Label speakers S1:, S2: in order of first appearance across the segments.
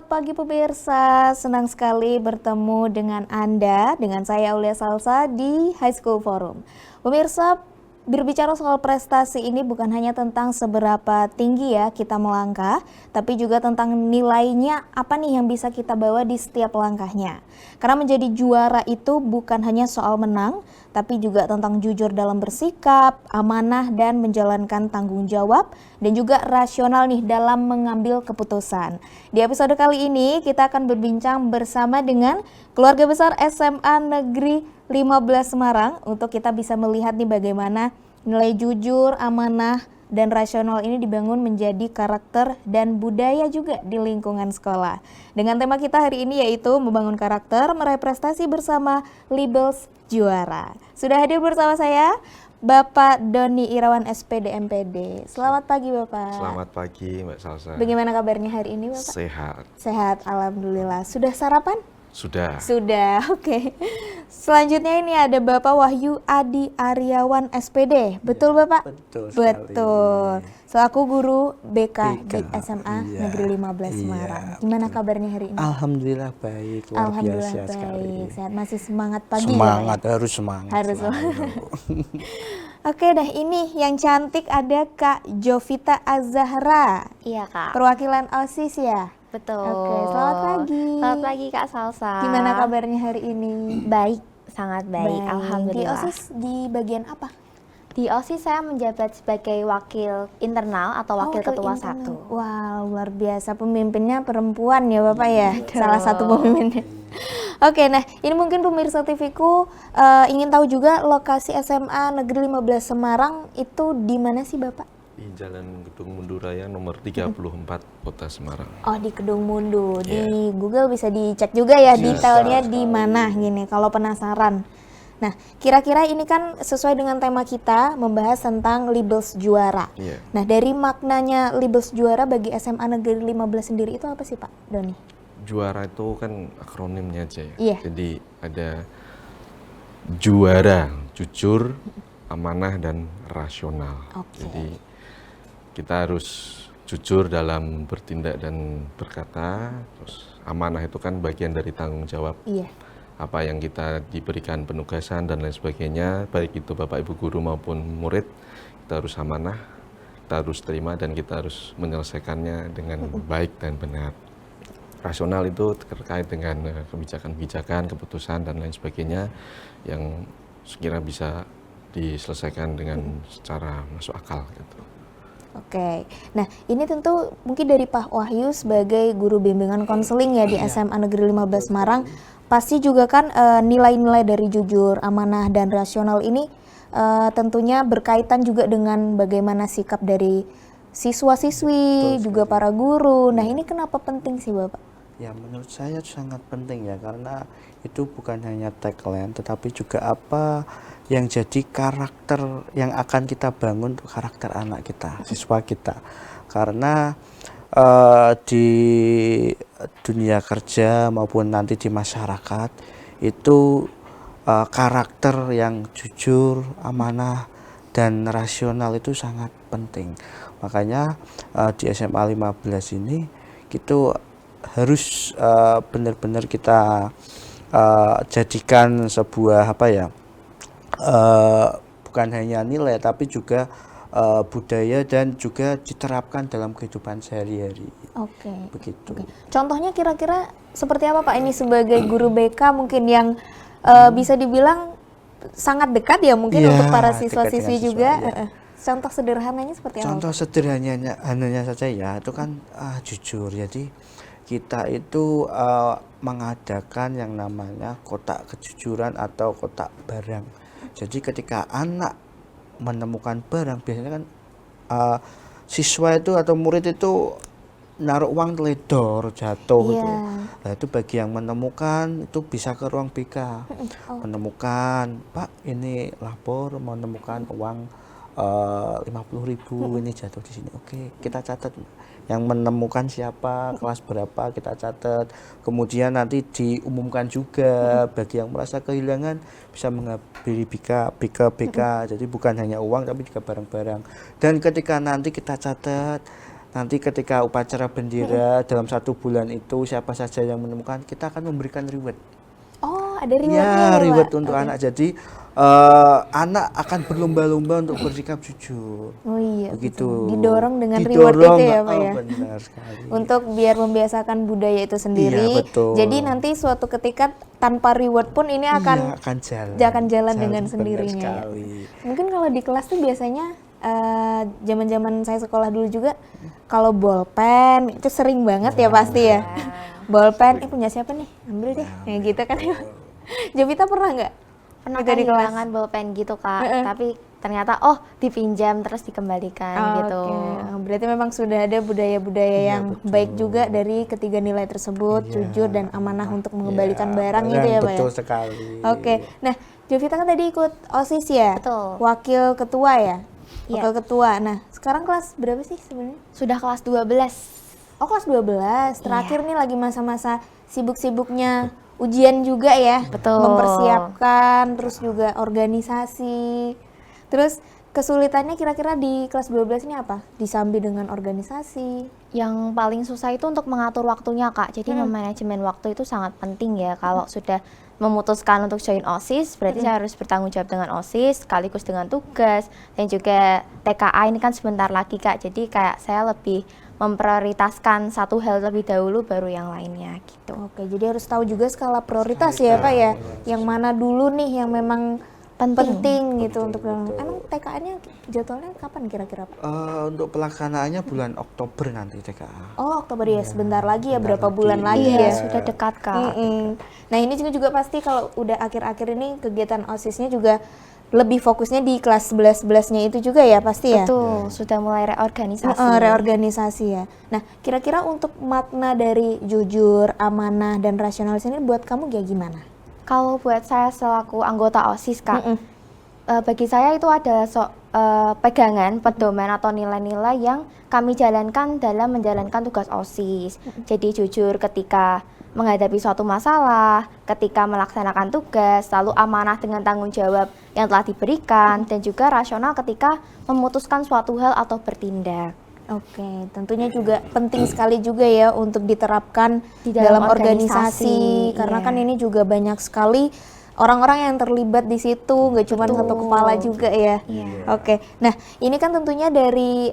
S1: Selamat pagi pemirsa, senang sekali bertemu dengan Anda, dengan saya Aulia Salsa di High School Forum. Pemirsa, berbicara soal prestasi ini bukan hanya tentang seberapa tinggi ya kita melangkah, tapi juga tentang nilainya apa nih yang bisa kita bawa di setiap langkahnya. Karena menjadi juara itu bukan hanya soal menang, tapi juga tentang jujur dalam bersikap, amanah dan menjalankan tanggung jawab, dan juga rasional nih dalam mengambil keputusan. Di episode kali ini kita akan berbincang bersama dengan keluarga besar SMA Negeri 15 Semarang untuk kita bisa melihat nih bagaimana nilai jujur, amanah, dan rasional ini dibangun menjadi karakter dan budaya juga di lingkungan sekolah. Dengan tema kita hari ini yaitu membangun karakter, meraih prestasi bersama Libels Juara. Sudah hadir bersama saya Bapak Doni Irawan SPD MPD. Selamat pagi Bapak.
S2: Selamat pagi Mbak Salsa.
S1: Bagaimana kabarnya hari ini Bapak?
S2: Sehat.
S1: Sehat, alhamdulillah. Sudah sarapan?
S2: Sudah.
S1: Sudah, oke. Selanjutnya ini ada Bapak Wahyu Adi Aryawan SPD. Betul Bapak?
S3: Betul sekali.
S1: Betul. Selaku guru BK di
S3: BK,
S1: SMA
S3: iya,
S1: Negeri 15 Semarang.
S3: iya,
S1: Gimana
S3: betul.
S1: kabarnya hari ini?
S3: Alhamdulillah baik, luar
S1: Alhamdulillah
S3: biasa sekali.
S1: baik. Sehat, masih semangat pagi
S3: Semangat,
S1: ya?
S3: harus semangat.
S1: Harus
S3: selalu.
S1: Oke dah, ini yang cantik ada Kak Jovita Azahra.
S4: Iya Kak,
S1: Perwakilan OSIS ya?
S4: betul.
S1: Oke, selamat pagi.
S4: Selamat pagi Kak Salsa.
S1: Gimana kabarnya hari ini?
S4: Baik, sangat baik,
S1: Di
S4: alhamdulillah.
S1: OSIS di bagian apa?
S4: Di OSIS saya menjabat sebagai wakil internal atau wakil ketua
S1: internal.
S4: 1.
S1: Wow, luar biasa, pemimpinnya perempuan ya Bapak ya? Salah satu pemimpinnya. Oke, nah ini mungkin pemirsa TV-ku ingin tahu juga lokasi SMA Negeri 15 Semarang itu di mana sih Bapak?
S2: Di Jalan Gedung Mundu Raya nomor 34 Kota Semarang.
S1: Oh, di Kedung Mundu. Di
S2: Iya.
S1: Google bisa dicek juga ya
S2: Bisa
S1: detailnya di
S3: sekali.
S1: mana gini kalau penasaran. Nah, kira-kira ini kan sesuai dengan tema kita membahas tentang Libels Juara.
S2: Iya.
S1: Nah, dari maknanya Libels Juara bagi SMA Negeri 15 sendiri itu apa sih Pak Doni?
S2: Juara itu kan akronimnya aja ya.
S1: Iya.
S2: Jadi ada juara, jujur, amanah dan rasional.
S1: Oke.
S2: Jadi kita harus jujur dalam bertindak dan berkata. Terus amanah itu kan bagian dari tanggung jawab.
S1: Iya.
S2: Apa yang kita diberikan penugasan dan lain sebagainya, baik itu Bapak Ibu guru maupun murid, kita harus amanah, kita harus terima dan kita harus menyelesaikannya dengan baik dan benar. Rasional itu terkait dengan kebijakan-kebijakan, keputusan dan lain sebagainya yang sekira bisa diselesaikan dengan secara masuk akal gitu.
S1: Oke, nah ini tentu mungkin dari Pak Wahyu sebagai guru bimbingan konseling ya di SMA Negeri 15 Semarang, pasti juga kan nilai-nilai dari jujur, amanah, dan rasional ini tentunya berkaitan juga dengan bagaimana sikap dari siswa-siswi, juga para guru. Nah ini kenapa penting sih Bapak?
S3: Ya menurut saya sangat penting ya, karena itu bukan hanya tagline tetapi juga apa yang jadi karakter yang akan kita bangun untuk karakter anak kita, siswa kita. Karena di dunia kerja maupun nanti di masyarakat itu karakter yang jujur, amanah dan rasional itu sangat penting. Makanya di SMA 15 ini itu harus benar-benar kita jadikan sebuah apa ya, bukan hanya nilai tapi juga budaya dan juga diterapkan dalam kehidupan sehari-hari.
S1: Oke.
S3: Begitu.
S1: Oke. Contohnya kira-kira seperti apa Pak ini sebagai guru BK mungkin yang bisa dibilang sangat dekat ya mungkin
S3: Iya,
S1: untuk para
S3: dekat
S1: siswa-siswi
S3: dengan siswa,
S1: juga.
S3: iya.
S1: Contoh sederhananya seperti apa?
S3: Contoh sederhananya saja ya, itu kan jujur. Jadi kita itu mengadakan yang namanya kotak kejujuran atau kotak barang. Jadi ketika anak menemukan barang, biasanya kan siswa itu atau murid itu naruh uang teledor jatuh
S1: Iya.
S3: gitu. Nah itu bagi yang menemukan itu bisa ke ruang BK, menemukan Pak ini lapor menemukan uang 50.000 ini jatuh di sini. Oke, kita catat yang menemukan siapa, kelas berapa kita catat. Kemudian nanti diumumkan juga bagi yang merasa kehilangan bisa mengambil BK. Jadi bukan hanya uang tapi juga barang-barang. Dan ketika nanti kita catat nanti ketika upacara bendera dalam 1 bulan itu siapa saja yang menemukan, kita akan memberikan reward.
S1: Oh, ada rewardnya
S3: Ya,
S1: ya,
S3: reward
S1: Pak?
S3: untuk
S1: Oke.
S3: anak. Jadi anak akan berlomba-lomba untuk bersikap jujur.
S1: Oh iya,
S3: Begitu.
S1: betul. Didorong dengan reward itu ya, Pak ya?
S3: Benar sekali.
S1: Untuk biar membiasakan budaya itu sendiri.
S3: Iya, betul.
S1: Jadi nanti suatu ketika tanpa reward pun ini akan
S3: Iya, akan jalan.
S1: akan jalan dengan
S3: benar
S1: sendirinya ya.
S3: sekali.
S1: Mungkin kalau di kelas tuh biasanya zaman-zaman saya sekolah dulu juga kalau bolpen itu sering banget ya pasti ya. Bolpen, punya siapa nih? Ambil deh. Ya gitu kan. Jovita pernah nggak?
S4: Pernah
S1: Kita di kelas?
S4: kehilangan bolpen gitu Kak, tapi ternyata dipinjam terus dikembalikan gitu.
S1: Oke, berarti memang sudah ada budaya-budaya
S3: Iya,
S1: yang
S3: betul.
S1: baik juga dari ketiga nilai tersebut,
S3: Iya.
S1: jujur dan amanah untuk mengembalikan
S3: Iya,
S1: barang itu ya, Pak ya?
S3: betul sekali.
S1: Oke, nah Jovita kan tadi ikut OSIS ya?
S4: Betul.
S1: Wakil ketua ya?
S4: Iya.
S1: Wakil ketua, nah sekarang kelas berapa sih sebenarnya?
S4: Sudah kelas 12.
S1: Oh kelas 12, terakhir
S4: Iya.
S1: nih lagi masa-masa sibuk-sibuknya ujian juga ya?
S4: Betul.
S1: Mempersiapkan, terus juga organisasi. Terus kesulitannya kira-kira di kelas 12 ini apa? Disambi dengan organisasi.
S4: Yang paling susah itu untuk mengatur waktunya Kak. Jadi memanajemen waktu itu sangat penting ya. Kalau sudah memutuskan untuk join OSIS, berarti saya harus bertanggung jawab dengan OSIS, sekaligus dengan tugas, dan juga TKA ini kan sebentar lagi Kak. Jadi kayak saya lebih memprioritaskan satu hal terlebih dahulu baru yang lainnya gitu.
S1: Oke, jadi harus tahu juga skala prioritas ya Pak ya. Yang mana dulu nih yang memang penting gitu untuk emang TKA-nya jadwalnya kapan kira-kira Pak?
S3: Untuk pelaksanaannya bulan Oktober nanti TKA.
S1: Oh, Oktober ya, sebentar lagi ya, berapa
S3: lagi.
S1: bulan lagi
S4: Iya,
S1: ya?
S4: sudah dekat Kak.
S1: Nah, ini juga pasti kalau udah akhir-akhir ini kegiatan OSIS-nya juga lebih fokusnya di kelas 11-11-nya itu juga ya pasti ya?
S4: Betul, sudah mulai reorganisasi.
S1: Reorganisasi ya. Nah, kira-kira untuk makna dari jujur, amanah, dan rasionalis ini buat kamu kayak gimana?
S4: Kalau buat saya selaku anggota OSIS Kak, bagi saya itu adalah pegangan, pedoman atau nilai-nilai yang kami jalankan dalam menjalankan tugas OSIS. Jadi jujur ketika menghadapi suatu masalah, ketika melaksanakan tugas, lalu amanah dengan tanggung jawab yang telah diberikan, dan juga rasional ketika memutuskan suatu hal atau bertindak.
S1: Oke, tentunya juga penting sekali juga ya untuk diterapkan
S4: Di
S1: dalam
S4: dalam
S1: organisasi,
S4: organisasi,
S1: karena
S4: iya.
S1: kan ini juga banyak sekali orang-orang yang terlibat di situ, nggak cuma satu kepala juga ya.
S4: Iya.
S1: Oke, nah ini kan tentunya dari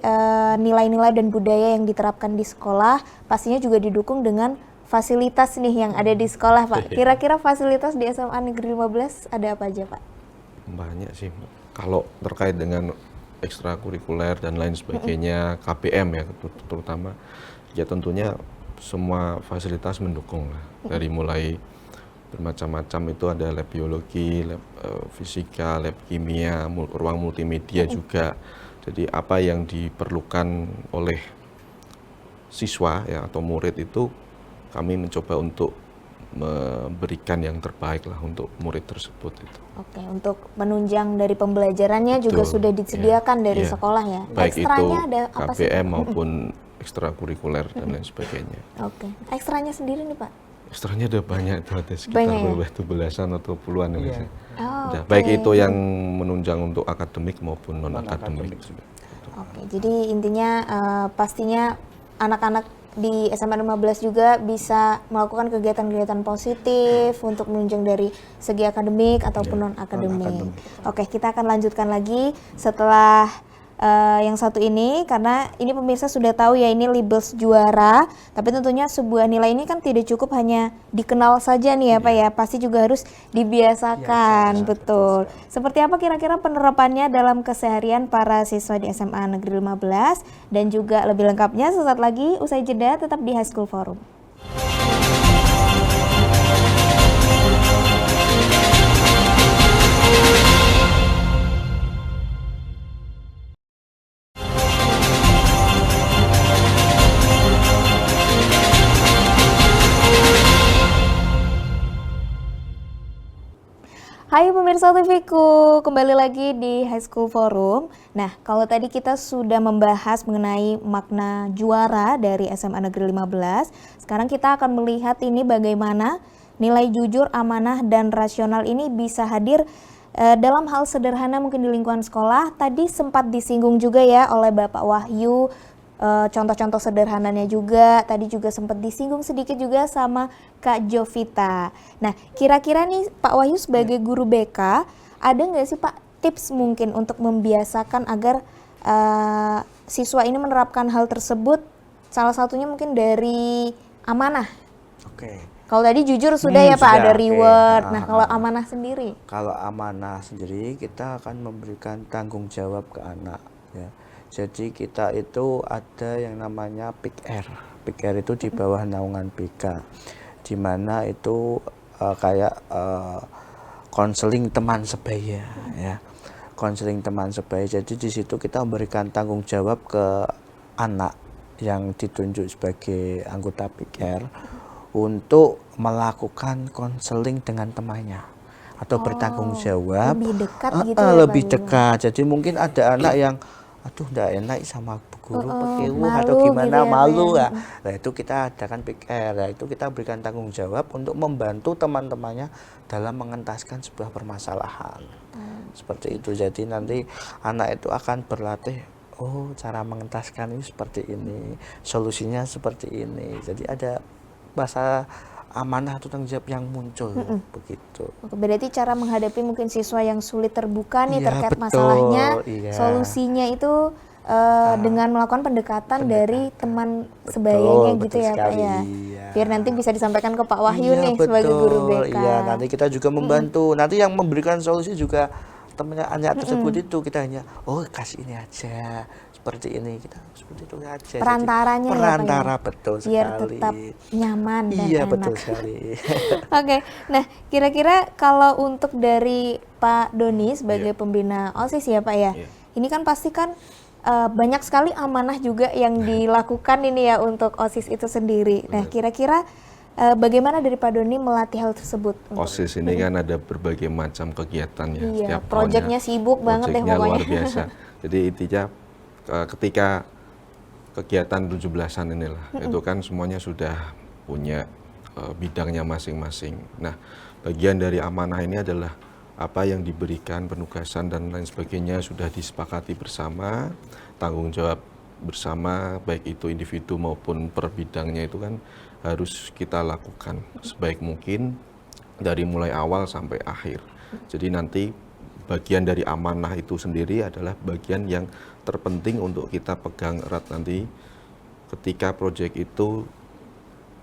S1: nilai-nilai dan budaya yang diterapkan di sekolah, pastinya juga didukung dengan fasilitas nih yang ada di sekolah Pak. Kira-kira fasilitas di SMA Negeri 15 ada apa aja Pak?
S2: Banyak sih. Kalau terkait dengan ekstrakurikuler dan lain sebagainya, KPM ya terutama, ya tentunya semua fasilitas mendukung lah. Dari mulai bermacam-macam itu ada lab biologi, lab fisika, lab kimia, ruang multimedia juga. Jadi apa yang diperlukan oleh siswa ya atau murid itu kami mencoba untuk memberikan yang terbaik lah untuk murid tersebut itu.
S1: Oke, untuk menunjang dari pembelajarannya juga
S2: Betul,
S1: sudah disediakan dari
S2: iya.
S1: sekolah ya.
S2: Baik itu
S1: Ekstranya ada apa sih?
S2: KPM
S1: Pak?
S2: maupun ekstrakurikuler dan lain sebagainya.
S1: Oke, ekstranya sendiri nih Pak?
S2: Ekstranya ada banyak itu, ada sekitar
S1: Banyak ya?
S2: beberapa belasan atau puluhan ya. Mas, ya.
S1: Oh,
S2: Ada.
S1: oke.
S2: Baik itu yang menunjang untuk akademik maupun non akademik.
S1: Oke, jadi intinya pastinya anak-anak di SMA 15 juga bisa melakukan kegiatan-kegiatan positif untuk menunjang dari segi akademik ataupun non-akademik. Oke, kita akan lanjutkan lagi setelah yang satu ini, karena ini pemirsa sudah tahu ya ini labels juara, tapi tentunya sebuah nilai ini kan tidak cukup hanya dikenal saja nih ya Pak ya, pasti juga harus dibiasakan, betul. Seperti apa kira-kira penerapannya dalam keseharian para siswa di SMA Negeri 15 dan juga lebih lengkapnya sesaat lagi usai jeda tetap di High School Forum. Hai pemirsa TV-ku, kembali lagi di High School Forum. Nah, kalau tadi kita sudah membahas mengenai makna juara dari SMA Negeri 15, sekarang kita akan melihat ini bagaimana nilai jujur, amanah, dan rasional ini bisa hadir dalam hal sederhana mungkin di lingkungan sekolah. Tadi sempat disinggung juga ya oleh Bapak Wahyu, contoh-contoh sederhananya juga. Tadi juga sempat disinggung sedikit juga sama Kak Jovita. Nah, kira-kira nih Pak Wahyu sebagai guru BK, ada nggak sih Pak tips mungkin untuk membiasakan agar siswa ini menerapkan hal tersebut? Salah satunya mungkin dari amanah.
S3: Oke.
S1: Kalau tadi jujur sudah ya Pak,
S3: Sudah,
S1: ada
S3: oke.
S1: reward. Nah, kalau amanah sendiri?
S3: Kalau amanah sendiri, kita akan memberikan tanggung jawab ke anak, ya. Jadi kita itu ada yang namanya PIK-R. PIK-R itu di bawah naungan BK, di mana itu kayak konseling teman sebaya, ya. Konseling teman sebaya. Jadi di situ kita memberikan tanggung jawab ke anak yang ditunjuk sebagai anggota PIK-R untuk melakukan konseling dengan temannya atau bertanggung jawab.
S1: Lebih dekat gitu ya,
S3: Lebih
S1: Pak,
S3: dekat. Jadi mungkin ada anak yang aduh nggak enak sama bu guru pakai atau
S1: malu
S3: gimana,
S1: gitu ya, Pak,
S3: malu
S1: ya.
S3: ya. Nah itu kita adakan PIK-R, nah, itu kita berikan tanggung jawab untuk membantu teman-temannya dalam mengentaskan sebuah permasalahan. Seperti itu. Jadi nanti anak itu akan berlatih, oh cara mengentaskan ini seperti ini, solusinya seperti ini. Jadi ada bahasa amanah atau tanggung jawab yang muncul, begitu.
S1: Oke, berarti cara menghadapi mungkin siswa yang sulit terbuka nih
S3: Iya,
S1: terkait
S3: betul,
S1: masalahnya,
S3: iya.
S1: solusinya itu dengan melakukan pendekatan dari teman
S3: Betul,
S1: sebayanya gitu
S3: betul
S1: ya Pak
S3: sekali,
S1: ya.
S3: iya.
S1: Biar nanti bisa disampaikan ke Pak Wahyu
S3: Iya,
S1: nih sebagai guru
S3: betul.
S1: BK.
S3: Iya, nanti kita juga membantu. Nanti yang memberikan solusi juga temannya anak tersebut itu, kita hanya kasih ini aja, seperti ini, kita seperti itu aja. Jadi,
S1: Perantaranya ya, Pak, ya?
S3: perantara, betul
S1: Biar
S3: sekali.
S1: tetap nyaman dan
S3: Iya,
S1: enak.
S3: betul sekali.
S1: Oke, nah kira-kira kalau untuk dari Pak Doni sebagai pembina OSIS ya Pak ya,
S2: Iya.
S1: ini kan pasti kan banyak sekali amanah juga yang dilakukan ini ya untuk OSIS itu sendiri. Nah kira-kira bagaimana dari Pak Doni melatih hal tersebut?
S2: OSIS ini kan ada berbagai macam kegiatan ya.
S1: Iya,
S2: setiap
S1: proyeknya
S2: tahunnya.
S1: sibuk banget deh
S2: Proyeknya luar
S1: pokoknya.
S2: biasa. Jadi intinya ketika kegiatan 17-an inilah, itu kan semuanya sudah punya bidangnya masing-masing. Nah, bagian dari amanah ini adalah apa yang diberikan, penugasan dan lain sebagainya sudah disepakati bersama, tanggung jawab bersama, baik itu individu maupun per bidangnya itu kan harus kita lakukan sebaik mungkin dari mulai awal sampai akhir. Jadi nanti bagian dari amanah itu sendiri adalah bagian yang terpenting untuk kita pegang erat nanti ketika proyek itu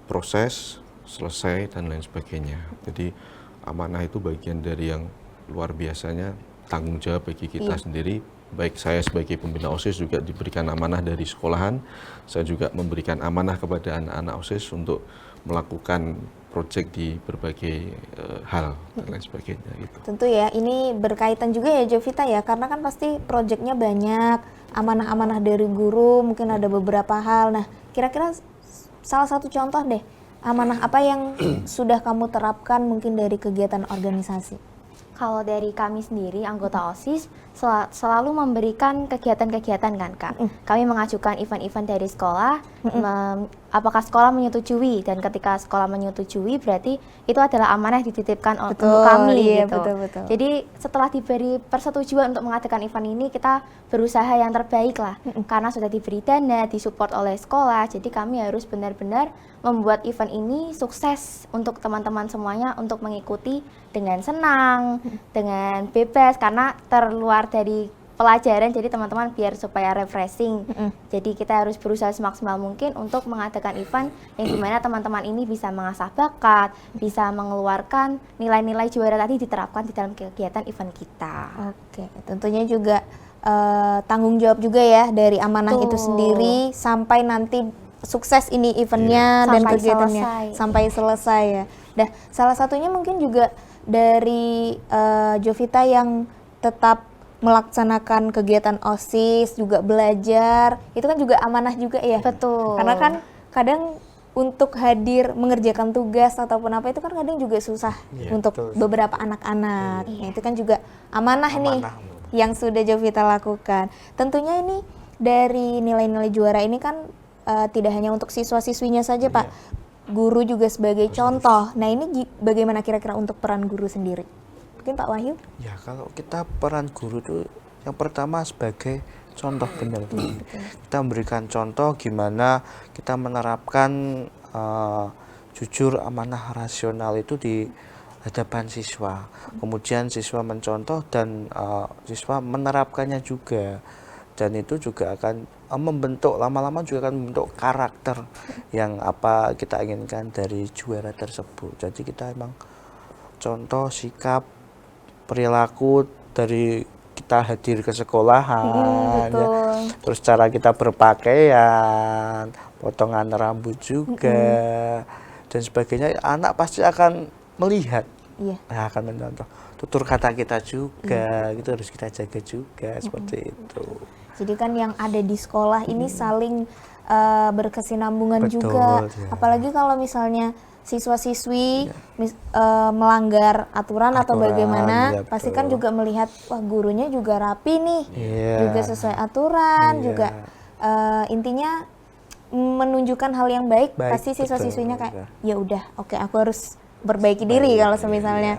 S2: proses, selesai dan lain sebagainya. Jadi amanah itu bagian dari yang luar biasanya tanggung jawab bagi kita sendiri. Baik saya sebagai pembina OSIS juga diberikan amanah dari sekolahan, saya juga memberikan amanah kepada anak-anak OSIS untuk melakukan proyek di berbagai hal dan lain sebagainya gitu.
S1: Tentu ya, ini berkaitan juga ya Jovita ya, karena kan pasti proyeknya banyak, amanah-amanah dari guru, mungkin ada beberapa hal. Nah, kira-kira salah satu contoh deh, amanah apa yang sudah kamu terapkan mungkin dari kegiatan organisasi?
S4: Kalau dari kami sendiri, anggota OSIS, selalu memberikan kegiatan-kegiatan kan Kak. Kami mengajukan event-event dari sekolah, apakah sekolah menyetujui, dan ketika sekolah menyetujui berarti itu adalah amanah yang dititipkan untuk kami
S1: iya,
S4: gitu.
S1: betul.
S4: Jadi setelah diberi persetujuan untuk mengadakan event ini, kita berusaha yang terbaik lah. Karena sudah diberi dana, disupport oleh sekolah, jadi kami harus benar-benar membuat event ini sukses untuk teman-teman semuanya untuk mengikuti dengan senang, dengan bebas, karena terluar dari pelajaran, jadi teman-teman biar supaya refreshing. Jadi kita harus berusaha semaksimal mungkin untuk mengadakan event yang dimana teman-teman ini bisa mengasah bakat, bisa mengeluarkan nilai-nilai juara tadi diterapkan di dalam kegiatan event kita.
S1: Oke, tentunya juga tanggung jawab juga ya dari amanah itu sendiri sampai nanti sukses ini eventnya dan
S4: Sampai
S1: kegiatannya
S4: selesai.
S1: sampai selesai ya. Nah, salah satunya mungkin juga dari Jovita yang tetap melaksanakan kegiatan OSIS, juga belajar, itu kan juga amanah juga ya.
S4: Betul.
S1: Karena kan kadang untuk hadir mengerjakan tugas ataupun apa itu kan kadang juga susah untuk
S3: betul.
S1: beberapa anak-anak. Nah, itu kan juga amanah nih
S3: Amanah.
S1: yang sudah Jovita lakukan. Tentunya ini dari nilai-nilai juara ini kan tidak hanya untuk siswa-siswinya saja Pak, guru juga sebagai contoh. Nah ini bagaimana kira-kira untuk peran guru sendiri? Mungkin Pak Wahyu?
S3: Ya kalau kita peran guru itu yang pertama sebagai contoh benar. Kita memberikan contoh gimana kita menerapkan jujur, amanah, rasional itu di hadapan siswa. Kemudian siswa mencontoh dan siswa menerapkannya juga. Dan itu juga akan membentuk, lama-lama juga akan membentuk karakter yang apa kita inginkan dari juara tersebut. Jadi kita emang contoh, sikap, perilaku dari kita hadir ke sekolahan, ya. Terus cara kita berpakaian, potongan rambut juga, dan sebagainya. Anak pasti akan melihat, akan mencontoh. Tutur kata kita juga, gitu harus kita jaga juga, seperti itu.
S1: Jadi kan yang ada di sekolah ini saling berkesinambungan
S3: Betul,
S1: juga.
S3: ya.
S1: Apalagi kalau misalnya siswa-siswi melanggar aturan atau bagaimana,
S3: ya,
S1: pasti kan juga melihat, wah gurunya juga rapi nih, juga sesuai aturan, juga intinya menunjukkan hal yang baik. Pasti siswa-siswinya kayak, ya udah, oke, aku harus perbaiki diri kalau misalnya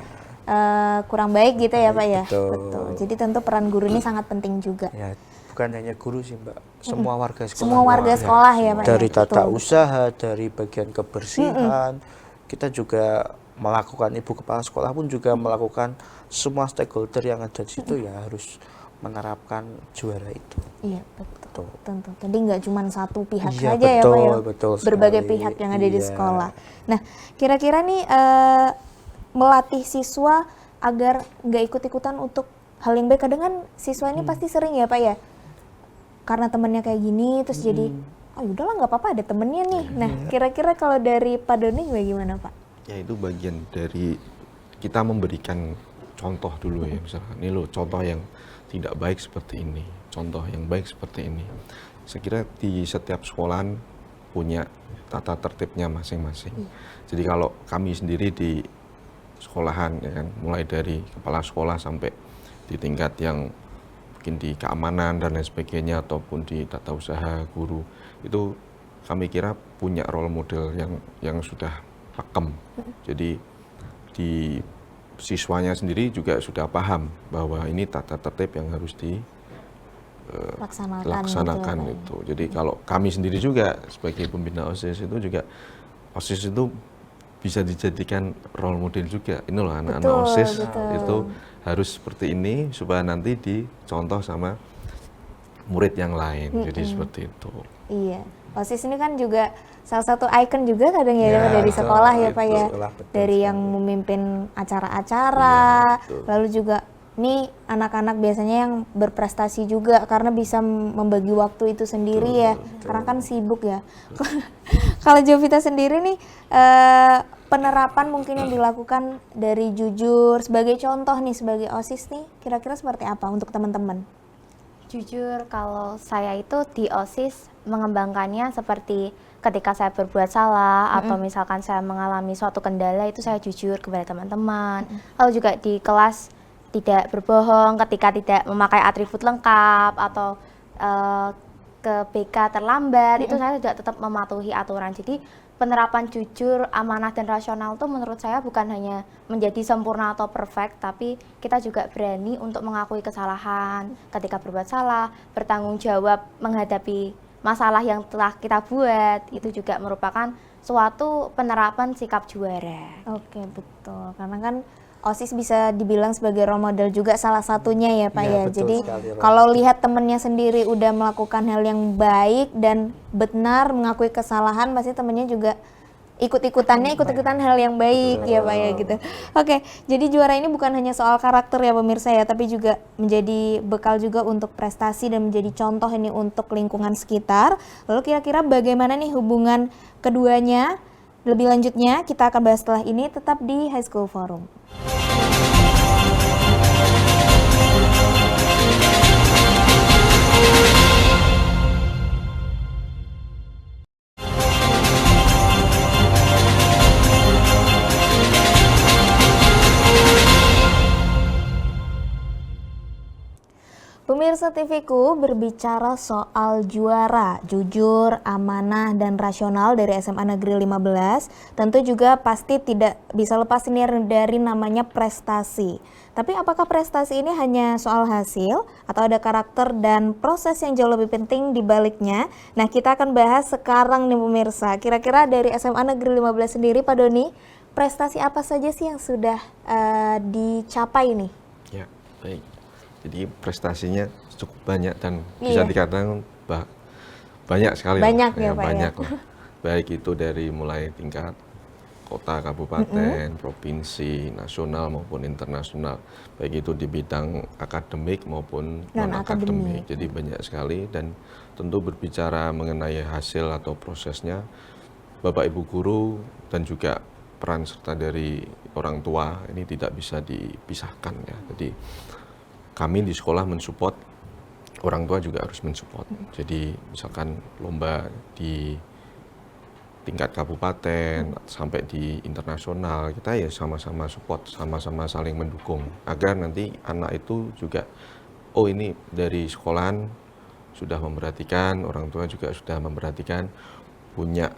S1: kurang baik gitu ya Pak ya. Betul. Jadi tentu peran guru ini sangat penting juga.
S3: Ya, bukan hanya guru sih Mbak, semua warga sekolah.
S1: Semua warga sekolah ya Pak.
S3: Dari
S1: ya?
S3: tata usaha, dari bagian kebersihan, kita juga melakukan, ibu kepala sekolah pun juga melakukan, semua stakeholder yang ada di situ ya harus menerapkan juara itu.
S1: Iya betul. Tentu. Tadi nggak cuma satu pihak
S3: Iya,
S1: saja ya Pak ya.
S3: betul
S1: Berbagai
S3: sekali.
S1: pihak yang ada di sekolah. Nah, kira-kira nih melatih siswa agar nggak ikut-ikutan untuk hal yang baik. Kadang kan siswa ini pasti sering ya Pak ya, karena temennya kayak gini terus jadi oh udahlah nggak apa-apa ada temennya nih. Nah kira-kira kalau dari Pak Doni bagaimana Pak?
S2: Ya itu bagian dari kita memberikan contoh dulu ya, misalkan ini loh contoh yang tidak baik seperti ini, contoh yang baik seperti ini. Saya kira di setiap sekolahan punya tata tertibnya masing-masing. Jadi kalau kami sendiri di sekolahan ya kan, mulai dari kepala sekolah sampai di tingkat yang mungkin di keamanan dan lain sebagainya ataupun di tata usaha guru, itu kami kira punya role model yang sudah pakem. Jadi di siswanya sendiri juga sudah paham bahwa ini tata tertib yang harus dilaksanakan itu. Jadi kalau kami sendiri juga sebagai pembina OSIS itu juga, OSIS itu bisa dijadikan role model juga. Ini loh anak-anak OSIS itu harus seperti ini supaya nanti dicontoh sama murid yang lain. Jadi seperti itu.
S1: Iya, OSIS ini kan juga salah satu ikon juga kadang ya dari sekolah ya Pak ya. Dari yang memimpin acara-acara, lalu juga nih anak-anak biasanya yang berprestasi juga karena bisa membagi waktu itu sendiri ya. Karena kan sibuk ya. Kalau Jovita sendiri nih penerapan mungkin yang dilakukan dari jujur sebagai contoh nih sebagai OSIS nih kira-kira seperti apa untuk teman-teman?
S4: Jujur kalau saya itu di OSIS mengembangkannya seperti ketika saya berbuat salah atau misalkan saya mengalami suatu kendala itu saya jujur kepada teman-teman. Lalu juga di kelas tidak berbohong ketika tidak memakai atribut lengkap atau ke BK terlambat, itu saya juga tetap mematuhi aturan. Jadi penerapan jujur, amanah dan rasional itu menurut saya bukan hanya menjadi sempurna atau perfect, tapi kita juga berani untuk mengakui kesalahan ketika berbuat salah, bertanggung jawab menghadapi masalah yang telah kita buat. Itu juga merupakan suatu penerapan sikap juara.
S1: Oke, betul. Karena kan OSIS bisa dibilang sebagai role model juga salah satunya ya Pak ya. Jadi kalau lihat temennya sendiri udah melakukan hal yang baik dan benar mengakui kesalahan, pasti temennya juga ikut-ikutan hal yang baik ya Pak ya gitu. Oke, jadi juara ini bukan hanya soal karakter ya pemirsa ya, tapi juga menjadi bekal juga untuk prestasi dan menjadi contoh ini untuk lingkungan sekitar. Lalu kira-kira bagaimana nih hubungan keduanya? Lebih lanjutnya kita akan bahas setelah ini, tetap di High School Forum. Pemirsa TVku, berbicara soal juara, jujur, amanah, dan rasional dari SMA Negeri 15, tentu juga pasti tidak bisa lepas ini dari namanya prestasi. Tapi apakah prestasi ini hanya soal hasil atau ada karakter dan proses yang jauh lebih penting di baliknya? Nah, kita akan bahas sekarang nih pemirsa. Kira-kira dari SMA Negeri 15 sendiri, Pak Doni, prestasi apa saja sih yang sudah dicapai nih?
S2: Ya, baik. Jadi prestasinya cukup banyak dan bisa dikatakan banyak sekali.
S1: Banyak
S2: lah.
S1: ya, Pak,
S2: banyak
S1: ya.
S2: lah. Baik itu dari mulai tingkat kota, kabupaten, provinsi, nasional maupun internasional. Baik itu di bidang akademik maupun non-akademik. Jadi banyak sekali, dan tentu berbicara mengenai hasil atau prosesnya, Bapak Ibu guru dan juga peran serta dari orang tua ini tidak bisa dipisahkan ya. Jadi kami di sekolah mensupport, orang tua juga harus mensupport. Jadi misalkan lomba di tingkat kabupaten sampai di internasional, kita ya sama-sama support, sama-sama saling mendukung agar nanti anak itu juga, oh ini dari sekolahan sudah memperhatikan, orang tua juga sudah memperhatikan, punya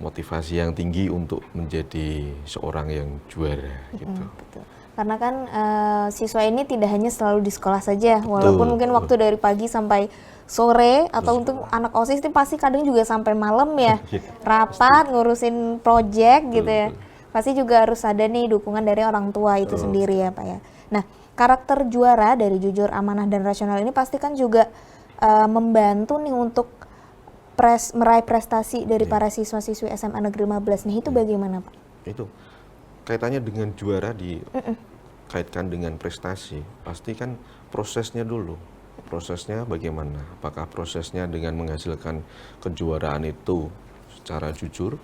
S2: motivasi yang tinggi untuk menjadi seorang yang juara gitu.
S1: Betul. Karena kan siswa ini tidak hanya selalu di sekolah saja, walaupun mungkin waktu dari pagi sampai sore, atau untuk anak OSIS itu pasti kadang juga sampai malam ya, rapat, ngurusin project gitu ya. Pasti juga harus ada nih dukungan dari orang tua itu sendiri ya Pak ya. Nah, karakter juara dari jujur, amanah, dan rasional ini pasti kan juga membantu nih untuk meraih prestasi dari para siswa-siswi SMA Negeri 15 nih, itu bagaimana Pak?
S2: Itu kaitannya dengan juara dikaitkan dengan prestasi, pasti kan prosesnya dulu. Prosesnya bagaimana? Apakah prosesnya dengan menghasilkan kejuaraan itu secara jujur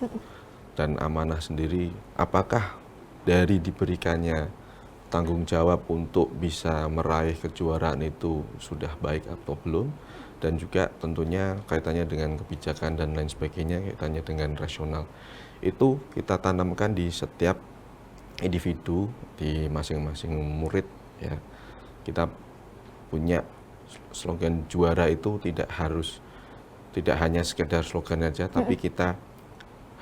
S2: dan amanah sendiri? Apakah dari diberikannya tanggung jawab untuk bisa meraih kejuaraan itu sudah baik atau belum? Dan juga tentunya kaitannya dengan kebijakan dan lain sebagainya, kaitannya dengan rasional. Itu kita tanamkan di setiap individu, di masing-masing murid ya. Kita punya slogan juara itu tidak hanya sekedar slogan aja, tapi kita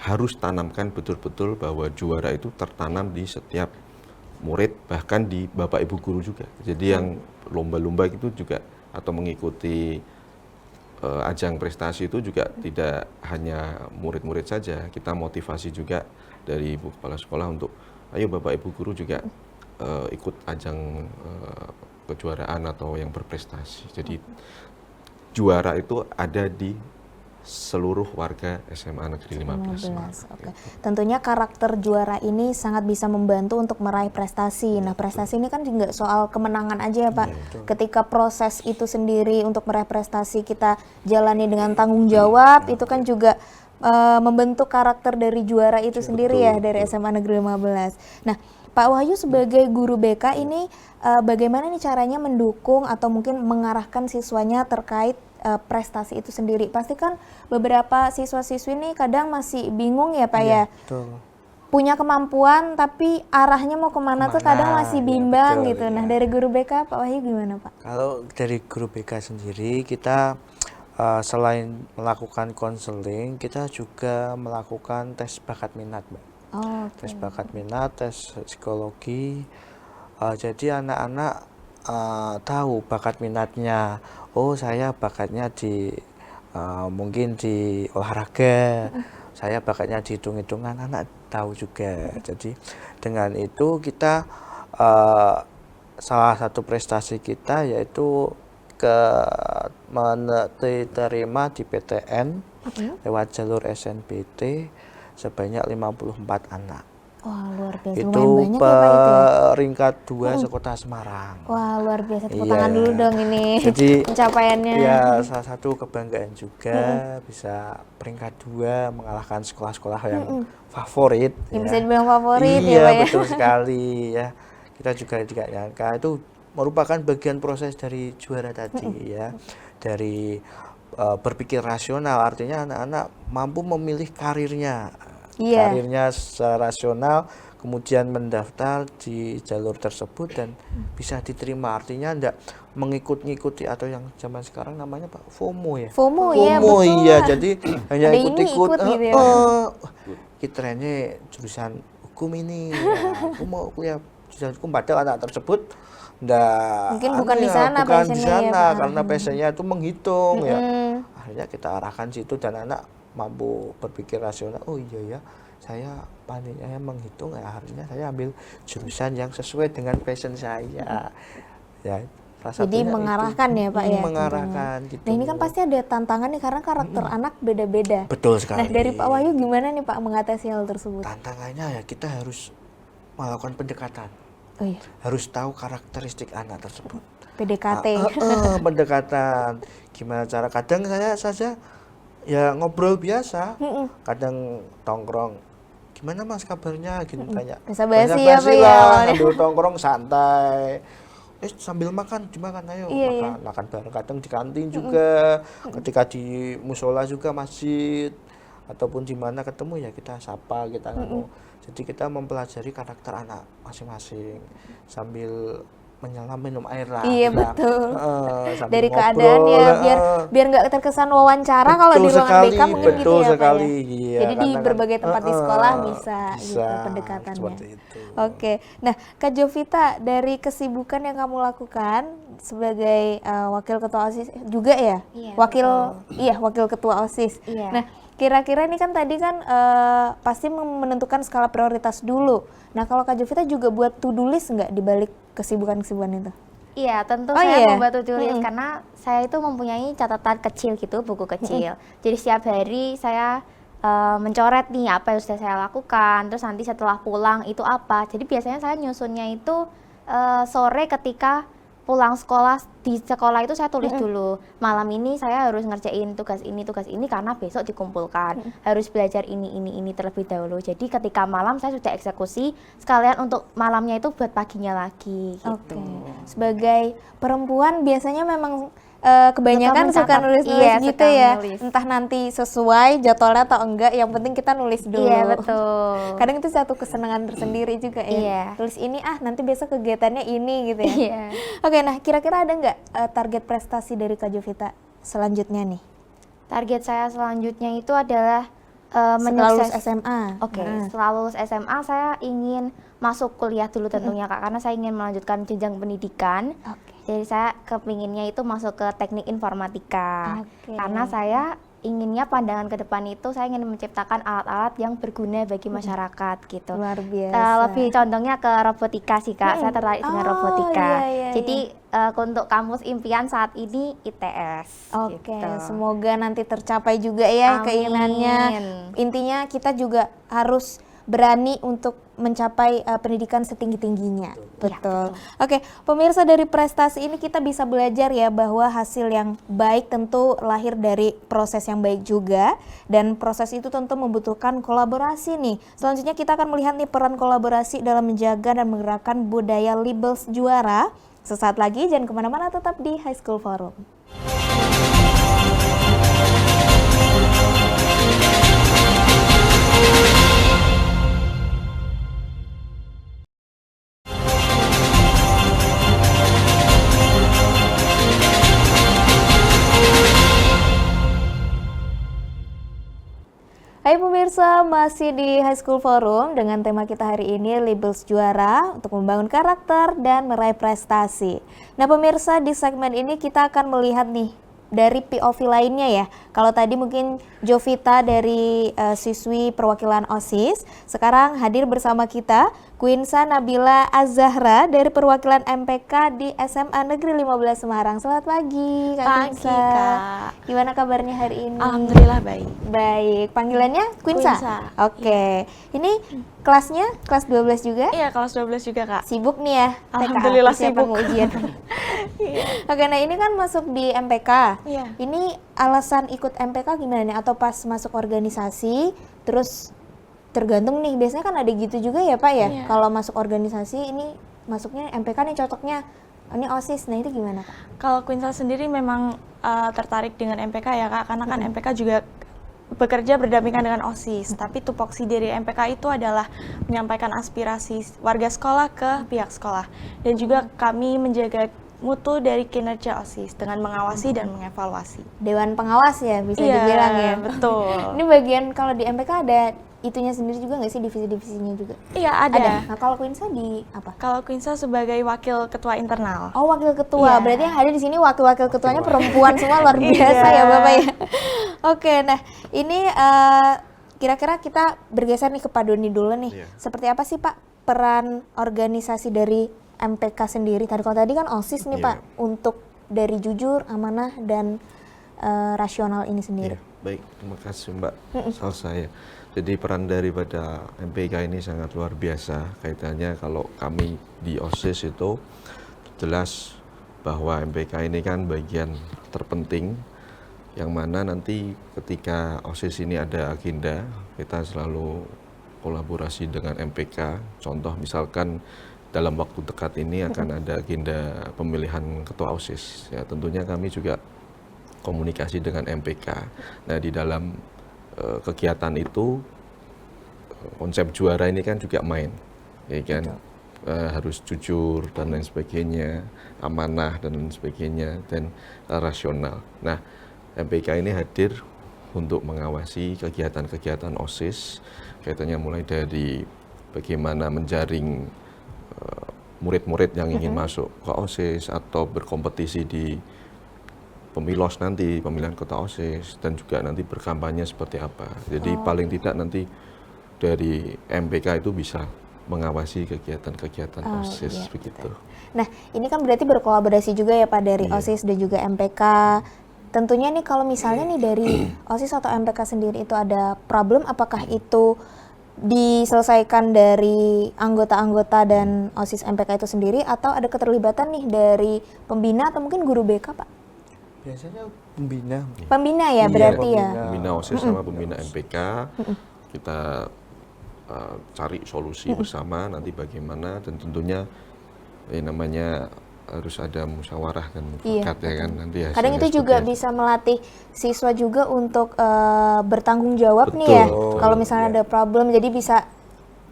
S2: harus tanamkan betul-betul bahwa juara itu tertanam di setiap murid, bahkan di Bapak Ibu guru juga. Jadi yang lomba-lomba itu juga atau mengikuti ajang prestasi itu juga tidak hanya murid-murid saja, kita motivasi juga dari Ibu Kepala Sekolah untuk ayo Bapak Ibu guru juga ikut ajang kejuaraan atau yang berprestasi. Jadi juara itu ada di seluruh warga SMA Negeri 15.
S1: Oke. Tentunya karakter juara ini sangat bisa membantu untuk meraih prestasi. Nah, prestasi ini kan juga soal kemenangan aja ya Pak. Ketika proses itu sendiri untuk meraih prestasi kita jalani dengan tanggung jawab, itu kan juga membentuk karakter dari juara itu sendiri ya, dari SMA Negeri 15. Nah, Pak Wahyu sebagai guru BK ini bagaimana nih caranya mendukung atau mungkin mengarahkan siswanya terkait prestasi itu sendiri? Pasti kan beberapa siswa-siswi nih kadang masih bingung ya Pak ya.
S3: Betul.
S1: Punya kemampuan tapi arahnya mau kemana tuh kadang masih bimbang gitu. Nah, dari guru BK Pak Wahyu gimana Pak?
S3: Kalau dari guru BK sendiri, kita selain melakukan konseling, kita juga melakukan tes bakat minat, Mbak. Tes bakat minat, tes psikologi. Jadi anak-anak tahu bakat minatnya. Oh, saya bakatnya di mungkin di olahraga, saya bakatnya di hitung-hitungan, anak tahu juga. Jadi dengan itu kita salah satu prestasi kita yaitu diterima di PTN lewat jalur SNBT sebanyak 54 anak.
S1: Wah, luar biasa.
S3: Itu
S1: Lumayan banyak ya Pak itu ya?
S3: peringkat 2 sekota Semarang.
S1: Wah, luar biasa. Tepuk tangan dulu dong ini.
S3: Jadi
S1: pencapaiannya.
S3: Ya, salah satu kebanggaan juga bisa peringkat 2 mengalahkan sekolah-sekolah yang favorit.
S1: Yang bisa dibilang favorit ya
S3: iya,
S1: Pak ya?
S3: betul sekali ya. Kita juga tidak nyangka itu merupakan bagian proses dari juara tadi ya. Dari berpikir rasional, artinya anak-anak mampu memilih karirnya. Karirnya secara rasional, kemudian mendaftar di jalur tersebut dan bisa diterima. Artinya enggak mengikut-ngikuti atau yang zaman sekarang namanya Pak FOMO ya.
S1: FOMO ya, betul.
S3: Iya, jadi hanya
S1: Ada ini
S3: ikut-ikut.
S1: ikut gitu ya.
S3: Kita trennya jurusan hukum ini, ya, aku mau kuliah jurusan hukum, padahal anak tersebut
S1: Mungkin bukan di sana
S3: bukan di
S1: passionnya ya,
S3: sana
S1: Pak.
S3: karena passionnya itu menghitung ya.
S1: Mm-mm.
S3: Akhirnya kita arahkan situ dan anak mampu berpikir rasional. Oh iya ya, saya pandainya menghitung ya, akhirnya saya ambil jurusan yang sesuai dengan passion saya. Ya, salah
S1: Jadi
S3: satunya
S1: mengarahkan
S3: itu.
S1: ya Pak ya.
S3: Mengarahkan gitu.
S1: Nah ini kan pasti ada tantangan nih karena karakter anak beda-beda.
S3: Betul sekali.
S1: Nah dari Pak Wahyu gimana nih Pak mengatasi hal tersebut?
S3: Tantangannya ya kita harus melakukan pendekatan.
S1: Oh iya,
S3: Harus tahu karakteristik anak tersebut.
S1: PDKT.
S3: Pendekatan. Gimana cara, kadang saya saja ya ngobrol biasa, kadang tongkrong. Gimana Mas kabarnya? Gitu tanya.
S1: Basa-basi ya, Pak, ya,
S3: lah,
S1: awalnya.
S3: sambil tongkrong santai. Sambil makan, dimakan ayo
S1: Iya,
S3: makan bareng. Kadang di kantin juga, ketika di musola juga, masjid ataupun di mana ketemu ya kita sapa, kita ngomong. Jadi kita mempelajari karakter anak masing-masing sambil menyelam minum air lah.
S1: Iya,
S3: kita,
S1: betul.
S3: sambil
S1: Dari
S3: ngobrol,
S1: keadaannya biar nggak terkesan wawancara kalau di ruangan BK mungkin gitu
S3: betul
S1: ya Pak ya.
S3: sekali, iya,
S1: Jadi di
S3: karena kan,
S1: berbagai tempat di sekolah bisa gitu pendekatannya.
S3: seperti itu.
S1: Oke, nah Kak Jovita, dari kesibukan yang kamu lakukan sebagai wakil ketua OSIS juga ya,
S4: Iya,
S1: wakil ketua OSIS.
S4: Iya.
S1: Nah kira-kira ini kan tadi kan pasti menentukan skala prioritas dulu. Nah kalau Kak Jovita juga buat to-do list nggak di balik kesibukan-kesibukan itu?
S4: Iya, tentu
S1: Oh,
S4: saya
S1: iya?
S4: membuat to-do list karena saya itu mempunyai catatan kecil gitu, buku kecil. Jadi setiap hari saya mencoret nih apa yang sudah saya lakukan, terus nanti setelah pulang itu apa. Jadi biasanya saya nyusunnya itu sore ketika pulang sekolah. Di sekolah itu saya tulis dulu, malam ini saya harus ngerjain tugas ini karena besok dikumpulkan. Harus belajar ini terlebih dahulu. Jadi ketika malam saya sudah eksekusi, sekalian untuk malamnya itu buat paginya lagi gitu.
S1: Oke. Sebagai perempuan biasanya memang kebanyakan
S4: Suka
S1: suka
S4: mencatat.
S1: nulis-nulis
S4: Iya,
S1: gitu
S4: suka
S1: ya.
S4: menulis.
S1: Entah nanti sesuai jadwalnya atau enggak, yang penting kita nulis dulu.
S4: Iya, betul.
S1: Kadang itu satu kesenangan tersendiri juga ya.
S4: Iya.
S1: Tulis ini nanti besok kegiatannya ini gitu ya.
S4: Iya.
S1: Oke, nah kira-kira ada nggak target prestasi dari Kak Jovita selanjutnya nih?
S4: Target saya selanjutnya itu adalah
S1: Setelah lulus
S4: menyukses.
S1: SMA.
S4: Oke, setelah lulus SMA saya ingin masuk kuliah dulu tentunya Kak, karena saya ingin melanjutkan jenjang pendidikan.
S1: Oke.
S4: Jadi saya kepinginnya itu masuk ke teknik informatika.
S1: Oke.
S4: Karena saya inginnya pandangan ke depan itu saya ingin menciptakan alat-alat yang berguna bagi masyarakat gitu.
S1: Luar biasa.
S4: Lebih condongnya ke robotika sih Kak. Saya tertarik dengan robotika.
S1: Iya.
S4: Jadi untuk kampus impian saat ini ITS.
S1: Oke,
S4: gitu.
S1: semoga nanti tercapai juga ya
S4: Amin.
S1: keinginannya. Intinya kita juga harus berani untuk mencapai pendidikan setinggi-tingginya. Betul. Oke, pemirsa, dari prestasi ini kita bisa belajar ya bahwa hasil yang baik tentu lahir dari proses yang baik juga, dan proses itu tentu membutuhkan kolaborasi nih. Selanjutnya kita akan melihat nih peran kolaborasi dalam menjaga dan menggerakkan budaya Libels Juara. Sesaat lagi, jangan kemana-mana, tetap di High School Forum. Hai pemirsa, masih di High School Forum dengan tema kita hari ini Libels Juara untuk membangun karakter dan meraih prestasi. Nah pemirsa, di segmen ini kita akan melihat nih dari POV lainnya ya. Kalau tadi mungkin Jovita dari siswi perwakilan OSIS, sekarang hadir bersama kita Quinsa Nabila Az-Zahra dari perwakilan MPK di SMA Negeri 15 Semarang. Selamat pagi Kak
S5: Pagi,
S1: Quinsa.
S5: Kak.
S1: Gimana kabarnya hari ini?
S5: Alhamdulillah baik.
S1: Baik, panggilannya Quinsa?
S5: Quinsa.
S1: Oke, ini kelasnya kelas 12 juga?
S5: Iya, kelas 12 juga, Kak.
S1: Sibuk nih ya? TKA,
S5: Alhamdulillah
S1: persiapan
S5: sibuk.
S1: mau ujian.
S5: Iya.
S1: Oke, nah ini kan masuk di MPK.
S5: Iya.
S1: Ini alasan ikut MPK gimana nih? Atau pas masuk organisasi, terus tergantung nih, biasanya kan ada gitu juga ya Pak ya?
S5: Iya.
S1: Kalau masuk organisasi ini masuknya MPK nih cocoknya, ini OSIS, nah itu gimana Kak?
S5: Kalau Quinsa sendiri memang tertarik dengan MPK ya, Kak, karena kan MPK juga bekerja berdampingan dengan OSIS, tapi tupoksi dari MPK itu adalah menyampaikan aspirasi warga sekolah ke pihak sekolah, dan juga kami menjaga mutu dari kinerja OSIS dengan mengawasi dan mengevaluasi.
S1: Dewan pengawas ya bisa
S5: Iya,
S1: dibilang ya.
S5: betul.
S1: Ini bagian kalau di MPK ada itunya sendiri juga nggak sih, divisi-divisinya juga?
S5: Iya, ada.
S1: Nah kalau Quinsa di apa?
S5: Kalau Quinsa sebagai wakil ketua internal.
S1: Oh, wakil ketua.
S5: Iya.
S1: Berarti yang ada di sini wakil-wakil ketuanya perempuan semua, luar biasa ya Bapak ya. Oke, nah ini kira-kira kita bergeser nih ke Pak Doni dulu nih.
S2: Iya.
S1: Seperti apa sih Pak peran organisasi dari MPK sendiri? Kalau tadi kan OSIS nih
S2: Iya.
S1: Pak, untuk dari jujur, amanah, dan rasional ini sendiri.
S2: Iya, baik, terima kasih Mbak Salsa ya. Jadi peran daripada MPK ini sangat luar biasa kaitannya. Kalau kami di OSIS itu jelas bahwa MPK ini kan bagian terpenting, yang mana nanti ketika OSIS ini ada agenda, kita selalu kolaborasi dengan MPK. Contoh misalkan dalam waktu dekat ini akan ada agenda pemilihan ketua OSIS. Ya, tentunya kami juga komunikasi dengan MPK. Nah, di dalam kegiatan itu konsep juara ini kan juga main, ya kan, harus jujur dan lain sebagainya, amanah dan lain sebagainya, dan rasional. Nah, MPK ini hadir untuk mengawasi kegiatan-kegiatan OSIS, kaitannya mulai dari bagaimana menjaring murid-murid yang ingin masuk ke OSIS atau berkompetisi di pemilos nanti, pemilihan ketua OSIS, dan juga nanti berkampanye seperti apa. Jadi paling tidak nanti dari MPK itu bisa mengawasi kegiatan-kegiatan OSIS,
S1: iya,
S2: begitu.
S1: Nah, ini kan berarti berkolaborasi juga ya Pak dari
S2: Iya.
S1: OSIS dan juga MPK. Tentunya nih kalau misalnya nih dari OSIS atau MPK sendiri itu ada problem, apakah itu diselesaikan dari anggota-anggota dan OSIS MPK itu sendiri, atau ada keterlibatan nih dari pembina atau mungkin guru BK Pak?
S3: Biasanya pembina.
S1: Pembina ya
S3: Iya,
S1: berarti ya?
S2: Pembina OSIS sama pembina MPK, kita cari solusi bersama nanti bagaimana, dan tentunya namanya harus ada musyawarah dan mufakat ya kan, nanti hasilnya
S1: Kadang itu
S2: seperti
S1: juga
S2: apa.
S1: bisa melatih siswa juga untuk bertanggung jawab nih
S2: Betul,
S1: ya.
S2: betul.
S1: Kalau misalnya
S3: Iya.
S1: ada problem, jadi bisa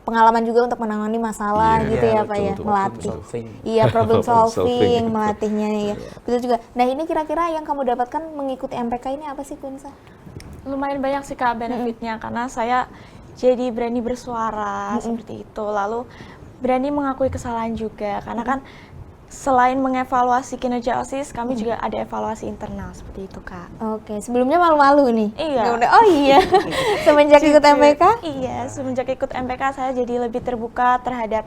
S1: pengalaman juga untuk menangani masalah
S2: Iya,
S1: gitu ya
S2: betul,
S1: Pak ya,
S2: betul.
S1: melatih.
S3: Problem solving.
S1: Iya, problem
S2: Problem
S1: solving,
S2: solving.
S1: melatihnya ya. Betul juga. Nah, ini kira-kira yang kamu dapatkan mengikuti MPK ini apa sih Quinsa?
S5: Lumayan banyak sih Kak benefitnya, karena saya jadi berani bersuara seperti itu, lalu berani mengakui kesalahan juga, karena kan selain mengevaluasi kinerja OSIS, kami juga ada evaluasi internal seperti itu Kak.
S1: Oke, sebelumnya malu-malu nih.
S5: Iya.
S1: Oh iya. Semenjak ikut MPK?
S5: Iya, semenjak ikut MPK saya jadi lebih terbuka terhadap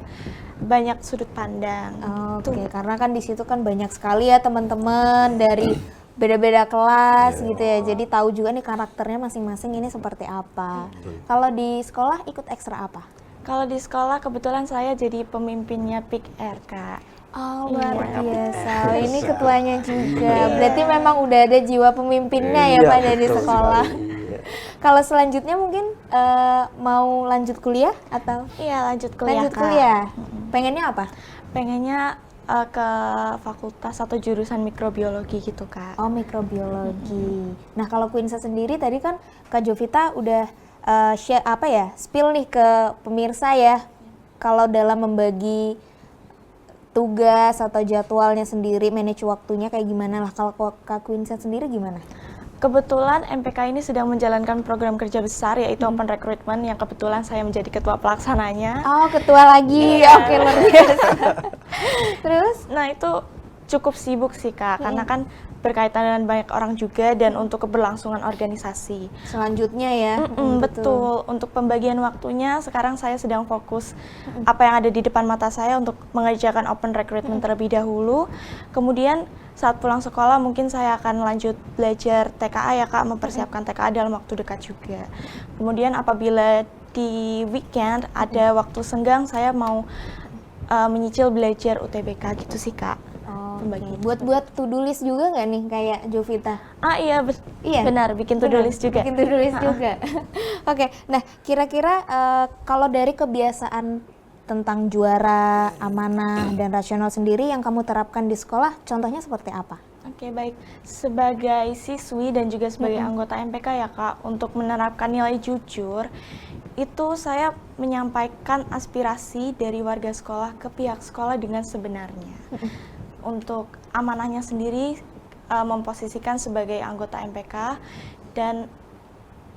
S5: banyak sudut pandang.
S1: Oke, karena kan di situ kan banyak sekali ya teman-teman dari beda-beda kelas gitu ya. Jadi tahu juga nih karakternya masing-masing ini seperti apa. Kalau di sekolah ikut ekstra apa?
S5: Kalau di sekolah kebetulan saya jadi pemimpinnya PIK R Kak.
S1: Oh, luar
S3: Ketuanya
S1: biasa.
S3: PIK.
S1: Ini ketuanya juga. Berarti memang udah ada jiwa pemimpinnya ya Pak dari
S3: betul
S1: sekolah.
S3: sekali. Iya.
S1: Kalau selanjutnya mungkin mau lanjut kuliah atau
S5: Iya, lanjut kuliah
S1: lanjut
S5: Kak.
S1: kuliah? Pengennya apa?
S5: Pengennya ke fakultas atau jurusan mikrobiologi gitu Kak.
S1: Oh, mikrobiologi. Nah, kalau Quinsa sendiri tadi kan Kak Jovita udah share apa ya? Spill nih ke pemirsa ya. Kalau dalam membagi tugas atau jadwalnya sendiri, manage waktunya kayak gimana lah. Kalau Kak Quinsa sendiri gimana?
S5: Kebetulan MPK ini sedang menjalankan program kerja besar yaitu Open Recruitment, yang kebetulan saya menjadi ketua pelaksananya.
S1: Oh, ketua lagi.
S5: Iya.
S1: Oke, luar biasa. Terus?
S5: Nah, itu cukup sibuk sih Kak, karena kan berkaitan dengan banyak orang juga dan untuk keberlangsungan organisasi.
S1: Selanjutnya ya.
S5: Betul. Untuk pembagian waktunya sekarang saya sedang fokus apa yang ada di depan mata saya untuk mengerjakan open recruitment terlebih dahulu. Kemudian saat pulang sekolah mungkin saya akan lanjut belajar TKA ya Kak, mempersiapkan TKA dalam waktu dekat juga. Kemudian apabila di weekend ada waktu senggang, saya mau menyicil belajar UTBK gitu sih Kak. Pembagian.
S1: Buat to-do list juga nggak nih kayak Jovita?
S5: Iya,
S1: Iya.
S5: benar, bikin to-do list juga.
S1: Bikin to-do list juga. Oke, nah kira-kira kalau dari kebiasaan tentang juara, amanah, dan rasional sendiri yang kamu terapkan di sekolah, contohnya seperti apa?
S5: Oke, baik. Sebagai siswi dan juga sebagai anggota MPK ya Kak, untuk menerapkan nilai jujur, itu saya menyampaikan aspirasi dari warga sekolah ke pihak sekolah dengan sebenarnya. Untuk amanahnya sendiri, memposisikan sebagai anggota MPK, dan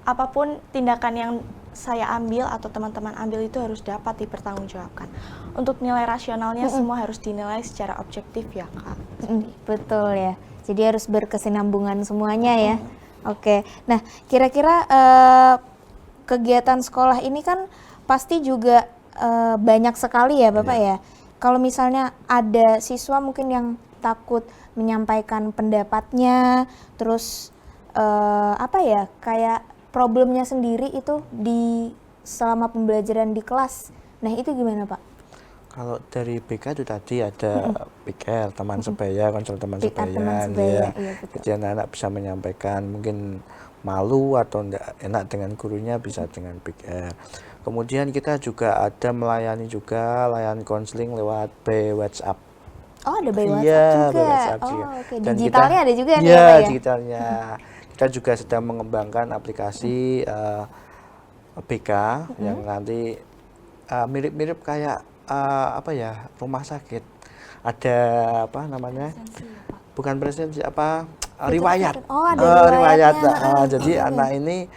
S5: apapun tindakan yang saya ambil atau teman-teman ambil itu harus dapat dipertanggungjawabkan. Untuk nilai rasionalnya semua harus dinilai secara objektif ya Kak.
S1: Betul ya. Jadi harus berkesinambungan semuanya ya. Oke. Nah, kira-kira kegiatan sekolah ini kan pasti juga banyak sekali ya Bapak ya. Kalau misalnya ada siswa mungkin yang takut menyampaikan pendapatnya, terus apa ya, kayak problemnya sendiri itu selama pembelajaran di kelas. Nah, itu gimana Pak?
S3: Kalau dari BK itu tadi ada PKR, teman sebaya, konselor teman
S1: PKR teman
S3: sebaya,
S1: sebaya,
S3: ya.
S1: iya, betul.
S3: Jadi anak-anak bisa menyampaikan, mungkin malu atau enggak enak dengan gurunya bisa dengan PKR. Kemudian kita juga ada melayani juga layanan konseling lewat by WhatsApp.
S1: Oh, ada by WhatsApp
S3: Iya,
S1: juga.
S3: by WhatsApp
S1: Oh,
S3: juga.
S1: oke.
S3: Dan
S1: Digitalnya ada juga nih
S3: iya,
S1: ya, Pak ya?
S3: digitalnya. Kita juga sedang mengembangkan aplikasi BK yang nanti mirip-mirip kayak apa ya, rumah sakit. Ada apa namanya? Bukan presensi, apa riwayat.
S1: Oh, ada riwayatnya.
S3: Jadi anak ini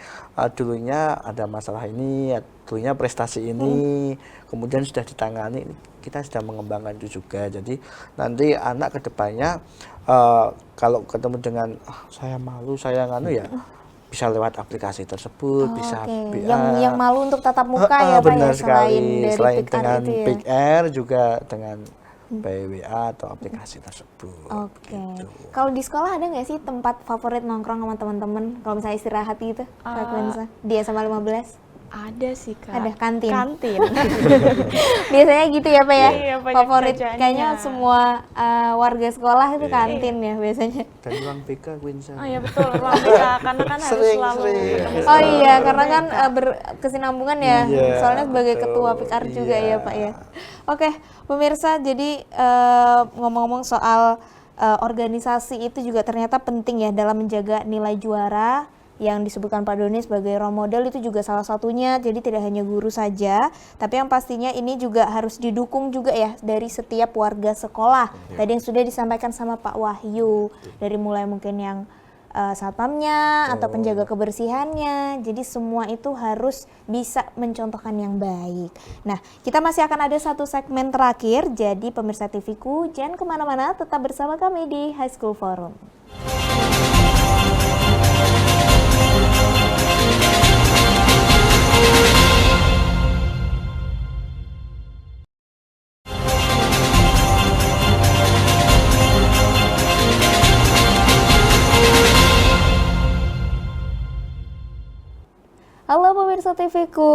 S3: dulunya ada masalah ini, dulunya prestasi ini, kemudian sudah ditangani. Kita sedang mengembangkan itu juga. Jadi nanti anak kedepannya kalau ketemu dengan saya malu, saya nganu ya, bisa lewat aplikasi tersebut, bisa
S1: Oke. Yang malu untuk tatap muka ya Pak ya,
S3: benar
S1: selain
S3: sekali.
S1: dari
S3: Selain
S1: PKR
S3: dengan
S1: itu ya.
S3: PKR juga dengan by WA atau aplikasi tersebut.
S1: Oke.
S3: Gitu.
S1: Kalau di sekolah ada nggak sih tempat favorit nongkrong sama teman-teman? Kalau misalnya istirahat gitu, Kak Quinsa? Di SMA 15?
S5: Ada sih Kak.
S1: Ada kantin.
S5: Kantin.
S1: Biasanya gitu ya Pak ya?
S5: Iya, banyak
S1: Favorit
S5: jajannya.
S1: kayaknya semua warga sekolah itu kantin ya biasanya.
S3: Dan ruang BK Quinsa.
S5: Oh iya betul, ruang BK karena kan harus
S3: Sering,
S5: selalu
S3: sering.
S5: ketemu
S1: Oh
S5: sama
S1: iya,
S5: guru
S1: karena kan
S5: BK.
S1: berkesinambungan ya.
S3: Iya,
S1: Soalnya sebagai
S3: betul.
S1: ketua PKR juga
S3: Iya.
S1: ya Pak ya. Oke, pemirsa, jadi ngomong-ngomong soal organisasi itu juga ternyata penting ya dalam menjaga nilai juara yang disebutkan Pak Doni sebagai role model, itu juga salah satunya. Jadi tidak hanya guru saja, tapi yang pastinya ini juga harus didukung juga ya dari setiap warga sekolah. Tadi yang sudah disampaikan sama Pak Wahyu, dari mulai mungkin yang satpamnya atau penjaga kebersihannya. Jadi semua itu harus bisa mencontohkan yang baik. Nah, kita masih akan ada satu segmen terakhir. Jadi pemirsa TV-ku jangan kemana-mana, tetap bersama kami di High School Forum. Halo pemirsa TV-ku,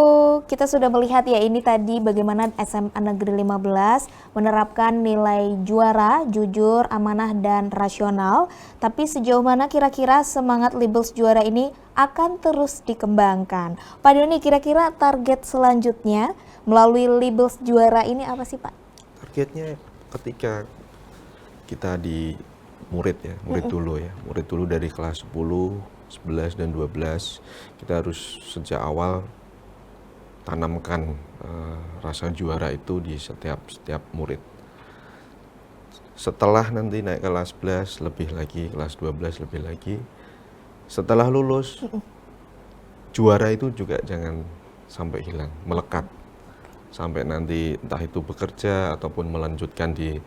S1: kita sudah melihat ya ini tadi bagaimana SMA Negeri 15 menerapkan nilai juara, jujur, amanah, dan rasional. Tapi sejauh mana kira-kira semangat Libels juara ini akan terus dikembangkan? Pak Doni, kira-kira target selanjutnya melalui Libels juara ini apa sih Pak?
S2: Targetnya ketika kita di murid ya, murid dulu dari kelas 10, 11 dan 12, kita harus sejak awal tanamkan rasa juara itu di setiap murid. Setelah nanti naik kelas 11 lebih lagi, kelas 12 lebih lagi. Setelah lulus, juara itu juga jangan sampai hilang, melekat. Sampai nanti entah itu bekerja ataupun melanjutkan di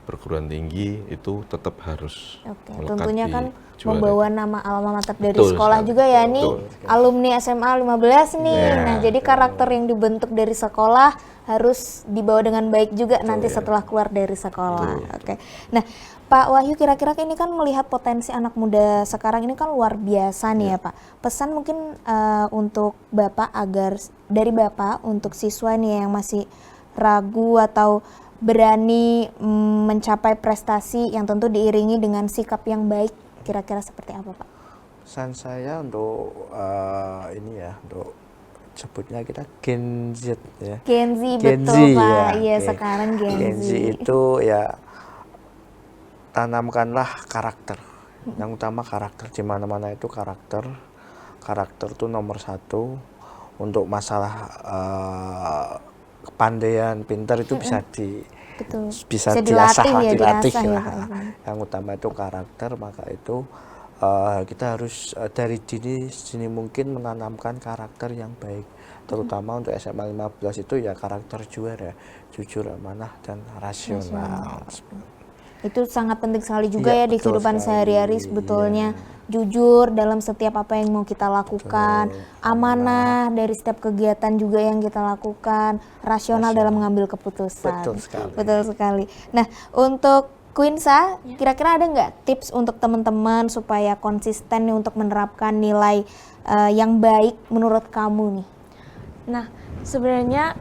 S2: perguruan tinggi, itu tetap harus melekat
S1: Tentunya
S2: di
S1: kan
S2: juara.
S1: membawa nama alma mater dari
S2: Betul
S1: sekolah
S2: sekali.
S1: juga ya nih,
S2: Betul.
S1: alumni SMA 15 nih.
S2: Nah,
S1: Nah, jadi karakter yang dibentuk dari sekolah harus dibawa dengan baik juga nanti setelah keluar dari sekolah. Oke. Nah, Pak Wahyu, kira-kira ini kan melihat potensi anak muda sekarang ini kan luar biasa nih ya Pak. Pesan mungkin untuk Bapak dari Bapak untuk siswa nih yang masih ragu atau berani mencapai prestasi yang tentu diiringi dengan sikap yang baik, kira-kira seperti apa Pak?
S3: Pesan saya untuk ini ya, untuk sebutnya kita Gen Z ya.
S1: Gen Z, betul Pak.
S3: ya,
S1: Iya,
S3: oke.
S1: sekarang Gen Z.
S3: Gen Z itu ya tanamkanlah karakter. Yang utama karakter, di mana-mana itu karakter. Karakter itu nomor satu. Untuk masalah kepandaian, pintar itu bisa
S1: Betul.
S3: bisa
S1: dilatih
S3: diasah,
S1: ya,
S3: dilatih
S1: diasah ya,
S3: lah.
S1: Pak.
S3: Yang utama itu karakter, maka itu kita harus dari dini mungkin menanamkan karakter yang baik. Terutama untuk SMA 15 itu ya karakter juara, jujur, amanah, dan rasional.
S1: Itu sangat penting sekali juga
S3: Iya,
S1: ya di
S3: betul
S1: kehidupan
S3: sekali.
S1: sehari-hari sebetulnya. Jujur dalam setiap apa yang mau kita lakukan, amanah dari setiap kegiatan juga yang kita lakukan, rasional dalam mengambil keputusan.
S3: Betul sekali.
S1: Betul sekali. Nah, untuk Quinsa, kira-kira ada nggak tips untuk teman-teman supaya konsisten nih untuk menerapkan nilai yang baik menurut kamu nih?
S5: Nah, sebenarnya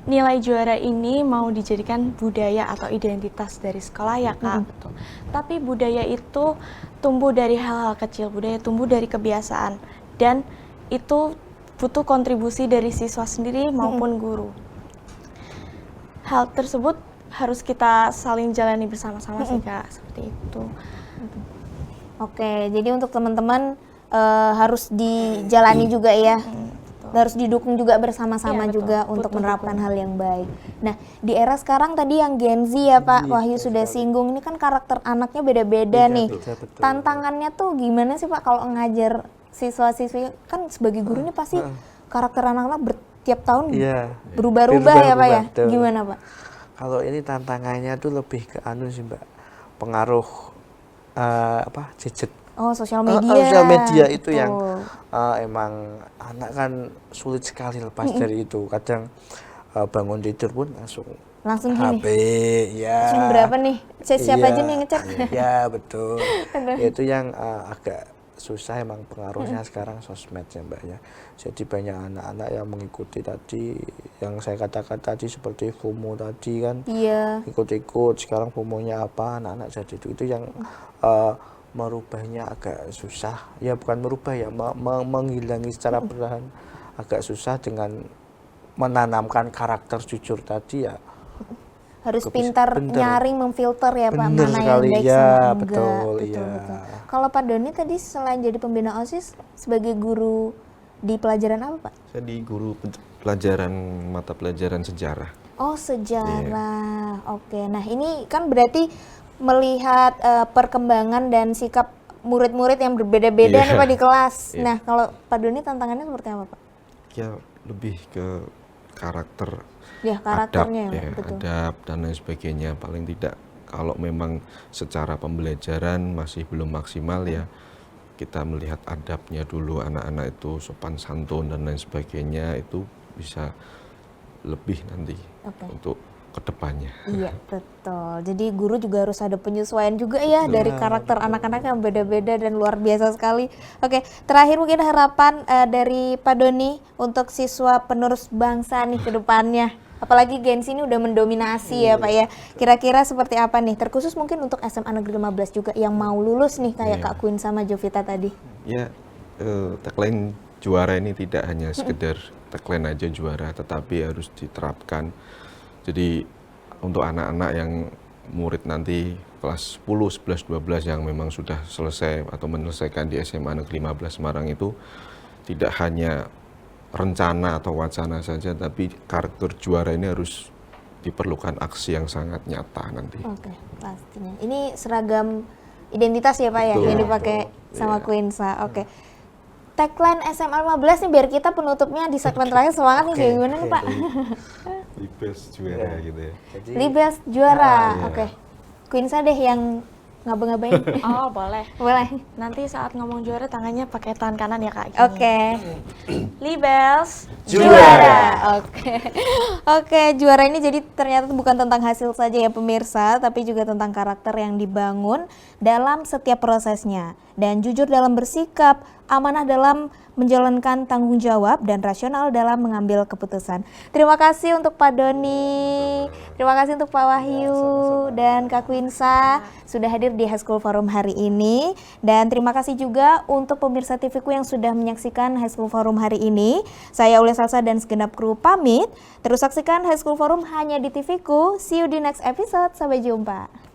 S5: nilai juara ini mau dijadikan budaya atau identitas dari sekolah ya Kak, betul. Tapi budaya itu tumbuh dari hal-hal kecil, budaya tumbuh dari kebiasaan, dan itu butuh kontribusi dari siswa sendiri maupun guru. Hal tersebut harus kita saling jalani bersama-sama sih Kak, seperti itu.
S1: Oke, jadi untuk teman-teman harus dijalani juga ya. Harus didukung juga bersama-sama
S5: Iya, betul.
S1: juga untuk
S5: Butuh
S1: menerapkan hal yang baik. Nah, di era sekarang tadi yang Gen Z ya Pak Wahyu sudah singgung, ini kan karakter anaknya beda-beda nih.
S3: betul.
S1: Tantangannya tuh gimana sih Pak kalau ngajar siswa-siswi, kan sebagai guru ini pasti karakter anak-anak tiap tahun
S3: Iya.
S1: berubah-ubah ya Pak ya?
S3: Betul.
S1: Gimana Pak?
S3: Kalau ini tantangannya tuh lebih ke anu sih Mbak, pengaruh gadget.
S1: Oh, sosial media.
S3: Sosial media itu yang
S1: Betul.
S3: emang anak kan sulit sekali lepas dari itu. Kadang bangun tidur pun langsung
S1: Gini.
S3: HP, ya.
S1: Jam berapa nih? Siapa aja nih yang ngecek?
S3: Ya betul. Itu yang agak susah emang pengaruhnya sekarang sosmed ya Mbak ya. Jadi banyak anak-anak yang mengikuti tadi yang saya katakan tadi seperti FOMO tadi kan.
S1: Iya.
S3: Ikut-ikut sekarang FOMO-nya apa, anak-anak jadi itu yang merubahnya agak susah. Ya bukan merubah ya, menghilangi secara perlahan agak susah dengan menanamkan karakter jujur tadi ya.
S1: Harus pintar nyaring, memfilter ya Pak,
S3: Bener
S1: mana
S3: sekali,
S1: yang baik
S3: ya,
S1: sama enggak.
S3: betul, iya.
S1: Kalau Pak Doni tadi selain jadi pembina OSIS, sebagai guru di pelajaran apa Pak?
S2: Saya di guru pelajaran mata pelajaran sejarah.
S1: Oh, sejarah. Oke, nah ini kan berarti melihat perkembangan dan sikap murid-murid yang berbeda-beda nih Pak di kelas. Nah, kalau Pak Doni tantangannya seperti apa Pak?
S2: Ya lebih ke karakter,
S1: Ya, karakternya
S2: adab,
S1: betul.
S2: adab dan lain sebagainya. Paling tidak kalau memang secara pembelajaran masih belum maksimal ya kita melihat adabnya dulu, anak-anak itu sopan santun dan lain sebagainya, itu bisa lebih nanti untuk kedepannya.
S1: Iya, betul. Jadi guru juga harus ada penyesuaian juga ya dari karakter anak-anak yang beda-beda dan luar biasa sekali. Oke, terakhir mungkin harapan dari Pak Doni untuk siswa penerus bangsa nih ke depannya. Apalagi Gen Z ini udah mendominasi ya Pak ya. Kira-kira seperti apa nih? Terkhusus mungkin untuk SMA Negeri 15 juga yang mau lulus nih kayak Kak Queen sama Jovita tadi.
S2: Ya, tagline juara ini tidak hanya sekedar tagline aja juara, tetapi harus diterapkan. Jadi untuk anak-anak yang murid nanti kelas 10, 11, 12 yang memang sudah selesai atau menyelesaikan di SMA Negeri 15 Semarang itu tidak hanya rencana atau wacana saja, tapi karakter juara ini harus diperlukan aksi yang sangat nyata nanti.
S1: Oke, pastinya. Ini seragam identitas ya Pak ya yang dipakai sama Queensa. Oke. Tagline SMA 15 nih biar kita penutupnya di segmen terakhir semangat nih kayak gimana nih Pak?
S2: Libes juara gitu ya.
S3: Jadi
S1: Libes juara. Oke. Queensa deh yang ngaba-ngabain.
S5: Oh, boleh.
S1: Boleh.
S5: Nanti saat ngomong juara tangannya pakai tangan kanan ya Kak. Gini.
S1: Oke.
S5: Libels
S1: Juara. Oke, juara ini jadi ternyata bukan tentang hasil saja ya pemirsa, tapi juga tentang karakter yang dibangun dalam setiap prosesnya dan jujur dalam bersikap, amanah dalam menjalankan tanggung jawab dan rasional dalam mengambil keputusan. Terima kasih untuk Pak Doni, terima kasih untuk Pak Wahyu dan Kak Queensa sudah hadir di High School Forum hari ini, dan terima kasih juga untuk pemirsa TVku yang sudah menyaksikan High School Forum hari ini. Saya Aulia Salsa dan segenap kru pamit. Terus saksikan High School Forum hanya di TVku. See you di next episode. Sampai jumpa.